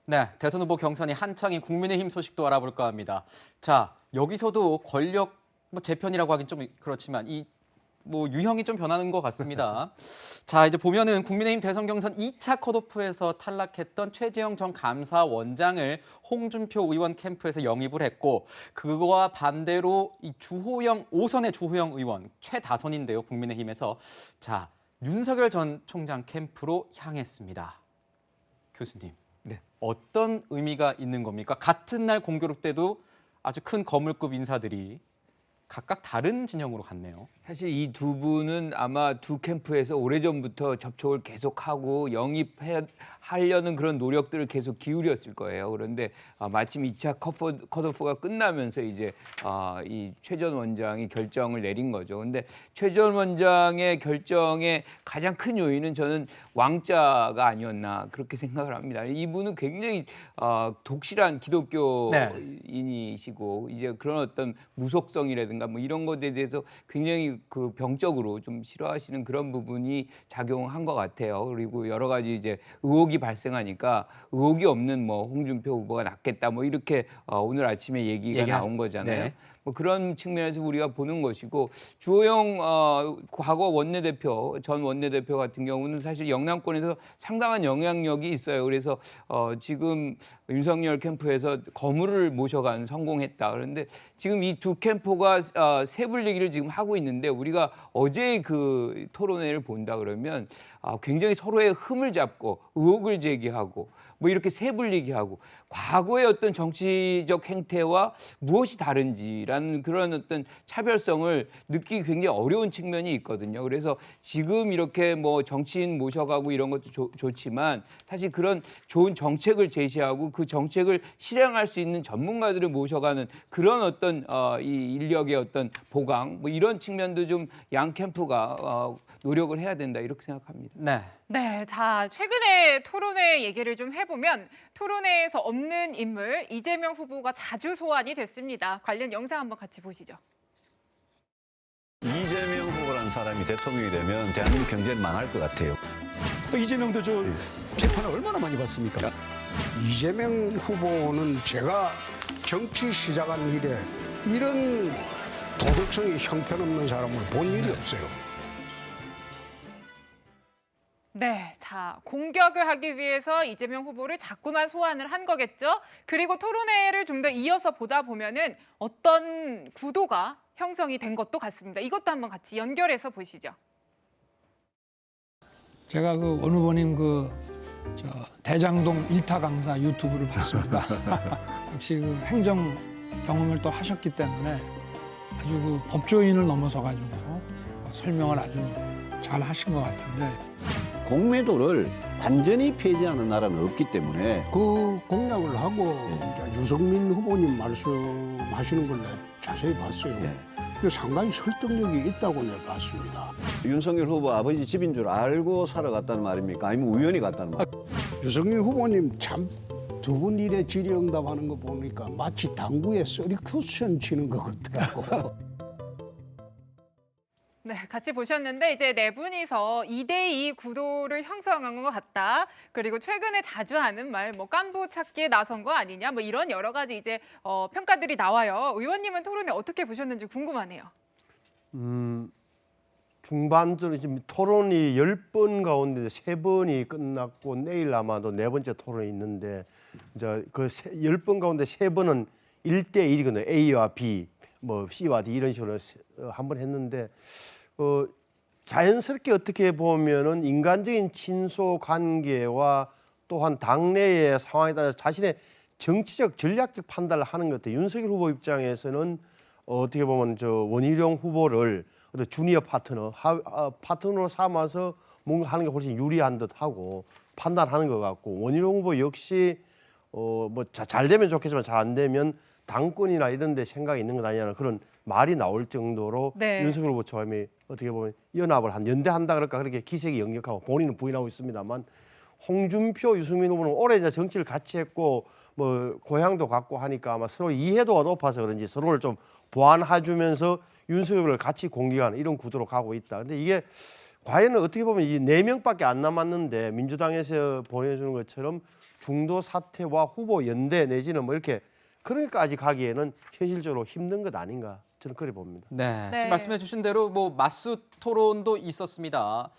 네, 대선 후보 경선이 한창인 국민의힘 소식도 알아볼까 합니다. 자, 여기서도 권력 재편이라고 하긴 좀 그렇지만 유형이 좀 변하는 것 같습니다. 자, 이제 보면은 국민의힘 대선 경선 2차 컷오프에서 탈락했던 최재형 전 감사원장을 홍준표 의원 캠프에서 영입을 했고, 그거와 반대로 이 주호영 5선의 주호영 의원 최다선인데요, 국민의힘에서. 자, 윤석열 전 총장 캠프로 향했습니다. 교수님. 네. 어떤 의미가 있는 겁니까? 같은 날 공교롭 때도 아주 큰 거물급 인사들이 각각 다른 진영으로 갔네요. 사실 이 두 분은 아마 두 캠프에서 오래전부터 접촉을 계속하고 영입하려는 그런 노력들을 계속 기울였을 거예요. 그런데 마침 2차 컷오프가 끝나면서 이제 이 최 전 원장이 결정을 내린 거죠. 근데 최 전 원장의 결정의 가장 큰 요인은 저는 왕자가 아니었나 그렇게 생각을 합니다. 이분은 굉장히 독실한 기독교인이시고 이제 그런 어떤 무속성이라든가 뭐 이런 것에 대해서 굉장히 그 병적으로 좀 싫어하시는 그런 부분이 작용한 것 같아요. 그리고 여러 가지 이제 의혹이 발생하니까 의혹이 없는 뭐 홍준표 후보가 낫겠다 뭐 이렇게 오늘 아침에 얘기가 나온 거잖아요. 네. 뭐 그런 측면에서 우리가 보는 것이고 주호영 과거 원내대표 전 원내대표 같은 경우는 사실 영남권에서 상당한 영향력이 있어요. 그래서 지금 윤석열 캠프에서 거물을 모셔간 성공했다. 그런데 지금 이 두 캠프가 세불리기를 지금 하고 있는데 우리가 어제 그 토론회를 본다 그러면 굉장히 서로의 흠을 잡고 의혹을 제기하고 뭐 이렇게 세불리기하고 과거의 어떤 정치적 행태와 무엇이 다른지라는 그런 어떤 차별성을 느끼기 굉장히 어려운 측면이 있거든요. 그래서 지금 이렇게 뭐 정치인 모셔가고 이런 것도 좋지만 사실 그런 좋은 정책을 제시하고 그 정책을 실행할 수 있는 전문가들을 모셔가는 그런 어떤 이 인력의 어떤 보강 뭐 이런 측면도 좀 양 캠프가 노력을 해야 된다 이렇게 생각합니다. 네. 네, 자 최근에 토론회 얘기를 좀 해보면 토론회에서 없는 인물 이재명 후보가 자주 소환이 됐습니다. 관련 영상 한번 같이 보시죠. 이재명 후보라는 사람이 대통령이 되면 대한민국 경제는 망할 것 같아요. 또 이재명도 저 재판을 얼마나 많이 받습니까? 이재명 후보는 제가 정치 시작한 이래 이런 도덕성이 형편없는 사람을 본 일이 없어요. 네, 자 공격을 하기 위해서 이재명 후보를 자꾸만 소환을 한 거겠죠. 그리고 토론회를 좀 더 이어서 보다 보면은 어떤 구도가 형성이 된 것도 같습니다. 이것도 한번 같이 연결해서 보시죠. 제가 그 원 후보님 대장동 일타 강사 유튜브를 봤습니다. 역시 그 행정 경험을 또 하셨기 때문에 아주 그 법조인을 넘어서 가지고 설명을 아주 잘 하신 것 같은데. 공매도를 완전히 폐지하는 나라는 없기 때문에 그 공약을 하고 이제 유승민 후보님 말씀하시는 걸 내가 자세히 봤어요. 그 상당히 설득력이 있다고 내가 봤습니다. 윤석열 후보 아버지 집인 줄 알고 살아갔다는 말입니까? 아니면 우연히 갔다는 말? 유승민 후보님 참 두 분 일에 질의응답하는 거 보니까 마치 당구에 서리 쿠션 치는 것 같더라고. 네, 같이 보셨는데 이제 네 분이서 2대2 구도를 형성한 것 같다. 그리고 최근에 자주 하는 말, 뭐 깐부 찾기에 나선 거 아니냐, 뭐 이런 여러 가지 이제 평가들이 나와요. 의원님은 토론회 어떻게 보셨는지 궁금하네요. 중반전에 지금 토론이 10번 가운데 3번이 끝났고 내일 아마도 네 번째 토론이 있는데 이제 그 10번 가운데 3번은 1대1이거든요. A와 B, 뭐 C와 D 이런 식으로 한 번 했는데 자연스럽게 어떻게 보면은 인간적인 친소 관계와 또한 당내의 상황에 따라 자신의 정치적 전략적 판단을 하는 것 같아요. 윤석열 후보 입장에서는 어떻게 보면 저 원희룡 후보를 어떤 주니어 파트너로 삼아서 뭔가 하는 게 훨씬 유리한 듯하고 판단하는 것 같고 원희룡 후보 역시 뭐 잘 되면 좋겠지만 잘 안 되면 당권이나 이런 데 생각이 있는 것 아니냐는 그런 말이 나올 정도로 네. 윤석열 후보 처음에 어떻게 보면 연합을 연대한다 그럴까 그렇게 기색이 역력하고 본인은 부인하고 있습니다만 홍준표, 유승민 후보는 오래 이제 정치를 같이 했고 뭐 고향도 같고 하니까 아마 서로 이해도가 높아서 그런지 서로를 좀 보완해주면서 윤석열을 같이 공격하는 이런 구도로 가고 있다. 근데 이게 과연 어떻게 보면 이 4명밖에 안 남았는데 민주당에서 보내주는 것처럼 중도 사퇴와 후보 연대 내지는 뭐 이렇게 그러니까지 가기에는 현실적으로 힘든 것 아닌가 저는 그래 봅니다. 네, 네. 지금 말씀해 주신 대로 뭐 맞수 토론도 있었습니다.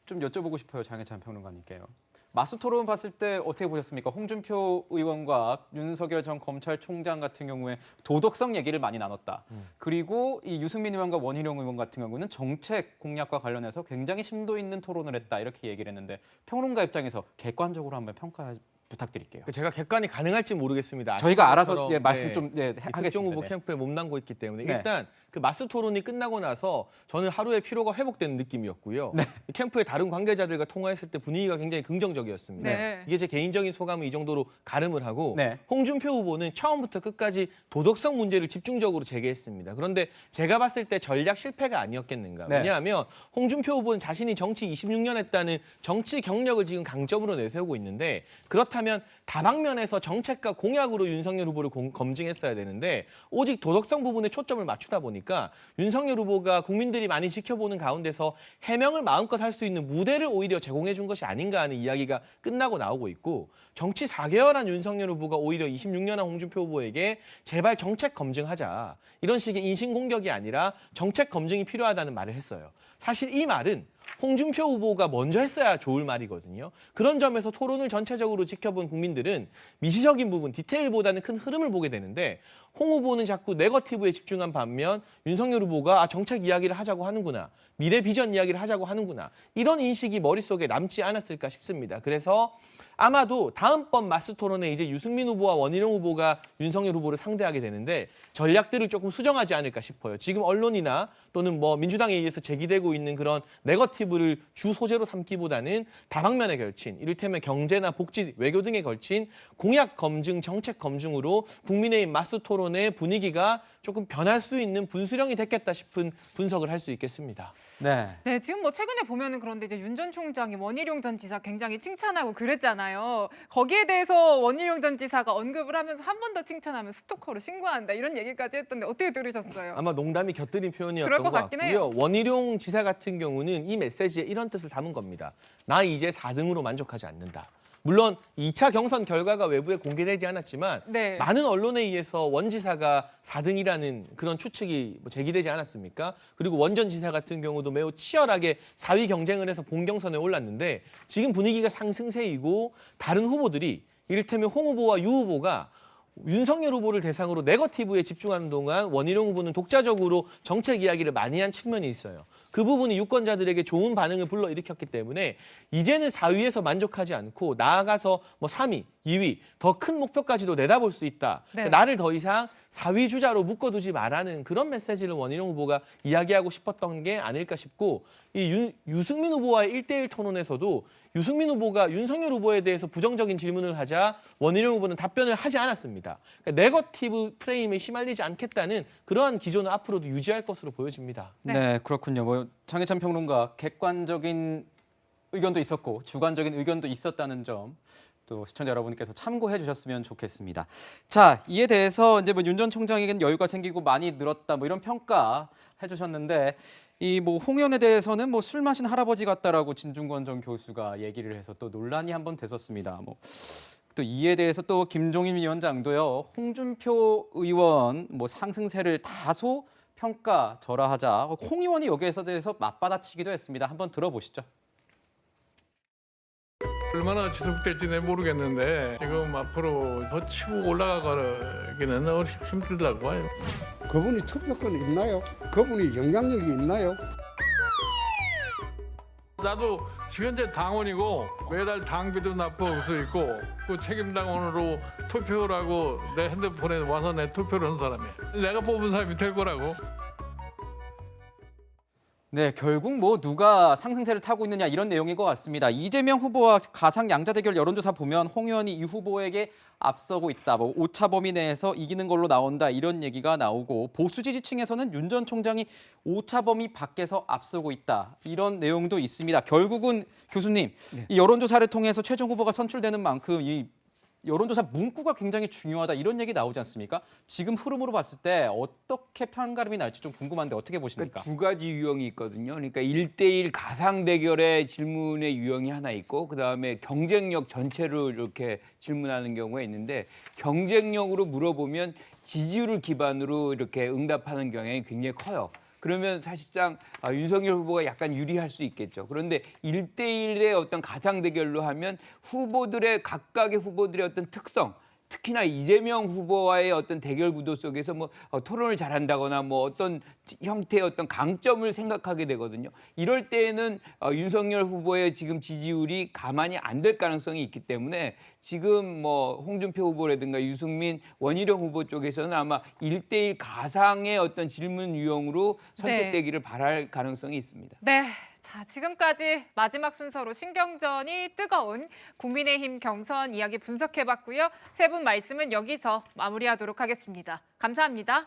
좀 여쭤보고 싶어요, 장혜찬 평론가님께요. 맞수 토론 봤을 때 어떻게 보셨습니까? 홍준표 의원과 윤석열 전 검찰총장 같은 경우에 도덕성 얘기를 많이 나눴다. 그리고 이 유승민 의원과 원희룡 의원 같은 경우는 정책 공약과 관련해서 굉장히 심도 있는 토론을 했다. 이렇게 얘기를 했는데 평론가 입장에서 객관적으로 한번 평가 부탁드릴게요. 제가 객관이 가능할지 모르겠습니다. 저희가 알아서 것처럼, 말씀 좀 특정 하겠습니다. 후보 네. 캠프에 몸담고 있기 때문에 네. 일단 그 맞수 토론이 끝나고 나서 저는 하루의 피로가 회복되는 느낌이었고요. 네. 캠프의 다른 관계자들과 통화했을 때 분위기가 굉장히 긍정적이었습니다. 네. 이게 제 개인적인 소감은 이 정도로 가름을 하고 네. 홍준표 후보는 처음부터 끝까지 도덕성 문제를 집중적으로 제기했습니다. 그런데 제가 봤을 때 전략 실패가 아니었겠는가. 네. 왜냐하면 홍준표 후보는 자신이 정치 26년 했다는 정치 경력을 지금 강점으로 내세우고 있는데 그렇다면 다방면에서 정책과 공약으로 윤석열 후보를 검증했어야 되는데 오직 도덕성 부분에 초점을 맞추다 보니까 윤석열 후보가 국민들이 많이 지켜보는 가운데서 해명을 마음껏 할 수 있는 무대를 오히려 제공해 준 것이 아닌가 하는 이야기가 끝나고 나오고 있고 정치 4개월한 윤석열 후보가 오히려 26년한 홍준표 후보에게 제발 정책 검증하자. 이런 식의 인신공격이 아니라 정책 검증이 필요하다는 말을 했어요. 사실 이 말은 홍준표 후보가 먼저 했어야 좋을 말이거든요. 그런 점에서 토론을 전체적으로 지켜본 국민들은 미시적인 부분, 디테일보다는 큰 흐름을 보게 되는데 홍 후보는 자꾸 네거티브에 집중한 반면 윤석열 후보가 정책 이야기를 하자고 하는구나. 미래 비전 이야기를 하자고 하는구나. 이런 인식이 머릿속에 남지 않았을까 싶습니다. 그래서 아마도 다음번 맞수 토론에 이제 유승민 후보와 원희룡 후보가 윤석열 후보를 상대하게 되는데 전략들을 조금 수정하지 않을까 싶어요. 지금 언론이나 또는 뭐 민주당에 의해서 제기되고 있는 그런 네거티브를 주 소재로 삼기보다는 다방면에 걸친 이를테면 경제나 복지, 외교 등에 걸친 공약 검증, 정책 검증으로 국민의힘 맞수 토론의 분위기가 조금 변할 수 있는 분수령이 됐겠다 싶은 분석을 할 수 있겠습니다. 네. 네, 지금 뭐 최근에 보면은 그런데 이제 윤 전 총장이 원희룡 전 지사 굉장히 칭찬하고 그랬잖아요. 거기에 대해서 원희룡 전 지사가 언급을 하면서 한 번 더 칭찬하면 스토커로 신고한다 이런 얘기까지 했던데 어떻게 들으셨어요? 아마 농담이 곁들인 표현이었던 그럴 것 것 같긴 같고요. 해요. 원희룡 지사 같은 경우는 이 메시지에 이런 뜻을 담은 겁니다. 나 이제 4등으로 만족하지 않는다. 물론 2차 경선 결과가 외부에 공개되지 않았지만 네. 많은 언론에 의해서 원 지사가 4등이라는 그런 추측이 제기되지 않았습니까? 그리고 원 전 지사 같은 경우도 매우 치열하게 4위 경쟁을 해서 본경선에 올랐는데 지금 분위기가 상승세이고 다른 후보들이 이를테면 홍 후보와 유 후보가 윤석열 후보를 대상으로 네거티브에 집중하는 동안 원희룡 후보는 독자적으로 정책 이야기를 많이 한 측면이 있어요. 그 부분이 유권자들에게 좋은 반응을 불러일으켰기 때문에 이제는 4위에서 만족하지 않고 나아가서 뭐 3위, 2위 더 큰 목표까지도 내다볼 수 있다. 네. 그러니까 나를 더 이상 4위 주자로 묶어두지 말라는 그런 메시지를 원희룡 후보가 이야기하고 싶었던 게 아닐까 싶고 이 유승민 후보와의 1대1 토론에서도 유승민 후보가 윤석열 후보에 대해서 부정적인 질문을 하자 원희룡 후보는 답변을 하지 않았습니다. 그러니까 네거티브 프레임에 휘말리지 않겠다는 그러한 기조는 앞으로도 유지할 것으로 보여집니다. 네, 그렇군요. 뭐 장혜찬 평론가 객관적인 의견도 있었고 주관적인 의견도 있었다는 점 또 시청자 여러분께서 참고해 주셨으면 좋겠습니다. 자, 이에 대해서 이제 뭐 윤 전 총장에겐 여유가 생기고 많이 늘었다 뭐 이런 평가 해주셨는데 이 뭐 홍 의원에 대해서는 뭐 술 마신 할아버지 같다라고 진중권 전 교수가 얘기를 해서 또 논란이 한번 됐었습니다. 뭐 또 이에 대해서 또 김종인 위원장도요. 홍준표 의원 뭐 상승세를 다소 평가절하하자 홍 의원이 여기에서 대해서 맞받아치기도 했습니다. 한번 들어보시죠. 얼마나 지속될지는 모르겠는데 지금 앞으로 더 치고 올라가기는 힘들다고 봐요. 그분이 투표권이 있나요? 그분이 영향력이 있나요? 나도 지금 현재 당원이고 매달 당비도 납부할 수 있고 그 책임당원으로 투표를 하고 내 핸드폰에 와서 내 투표를 한 사람이야. 내가 뽑은 사람이 될 거라고. 네, 결국 뭐 누가 상승세를 타고 있느냐 이런 내용인 것 같습니다. 이재명 후보와 가상 양자 대결 여론조사 보면 홍 의원이 이 후보에게 앞서고 있다. 뭐 오차 범위 내에서 이기는 걸로 나온다 이런 얘기가 나오고 보수 지지층에서는 윤 전 총장이 오차 범위 밖에서 앞서고 있다 이런 내용도 있습니다. 결국은 교수님 이 여론조사를 통해서 최종 후보가 선출되는 만큼 이 여론조사 문구가 굉장히 중요하다 이런 얘기 나오지 않습니까? 지금 흐름으로 봤을 때 어떻게 판가름이 날지 좀 궁금한데 어떻게 보십니까? 두 가지 유형이 있거든요. 그러니까 1대1 가상 대결의 질문의 유형이 하나 있고 그다음에 경쟁력 전체로 이렇게 질문하는 경우가 있는데 경쟁력으로 물어보면 지지율을 기반으로 이렇게 응답하는 경향이 굉장히 커요. 그러면 사실상 윤석열 후보가 약간 유리할 수 있겠죠. 그런데 1대1의 어떤 가상 대결로 하면 각각의 후보들의 어떤 특성, 특히나 이재명 후보와의 어떤 대결 구도 속에서 뭐 토론을 잘한다거나 뭐 어떤 형태의 어떤 강점을 생각하게 되거든요. 이럴 때에는 윤석열 후보의 지금 지지율이 가만히 안 될 가능성이 있기 때문에 지금 뭐 홍준표 후보라든가 유승민, 원희룡 후보 쪽에서는 아마 1대1 가상의 어떤 질문 유형으로 선택되기를 바랄 가능성이 있습니다. 네. 자, 지금까지 마지막 순서로 신경전이 뜨거운 국민의힘 경선 이야기 분석해봤고요. 세 분 말씀은 여기서 마무리하도록 하겠습니다. 감사합니다.